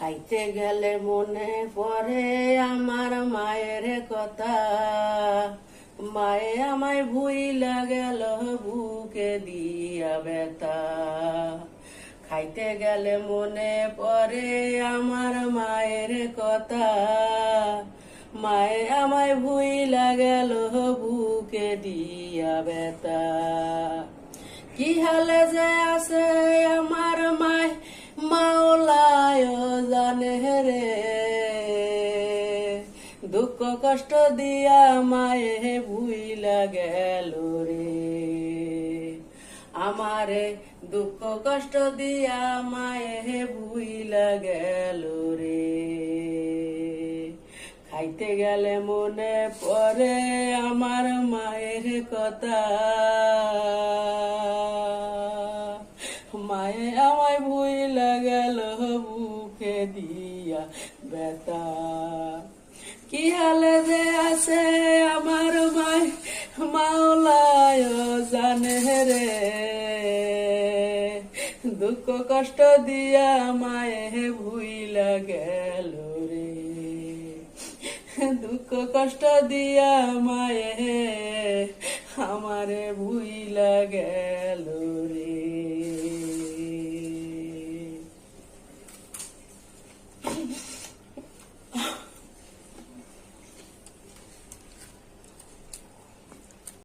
খাইতে গেলে মনে পড়ে আমার মায়ের কথা। মায়ে আমায় ভুইলা গেল বুকে দিয়া ব্যথা। খাইতে গেলে মনে পড়ে আমার মায়ের কথা। মায়ে আমায় ভুইলা গেল বুকে দিয়া ব্যথা। কি হালে যে আছে আমার মায় মাওলায় জানে রে। দুঃখ কষ্ট দিয়া মায়ে ভুইলা গেল রে। আমারে দুঃখ কষ্ট দিয়া মায়ে ভুইলা গেল রে। খাইতে গেলে মনে পড়ে আমার মায়ের কথা। মায়ে আমায় ভুইলা গেল বুকে দিয়া ব্যথা। কি হালে যে আছে আমার মায় মাওলায় জানে রে। দুঃখ কষ্ট দিয়া মায়ে ভুইলা গেল রে। দুঃখ কষ্ট দিয়া মায়ে আমারে ভুইলা গেল রে।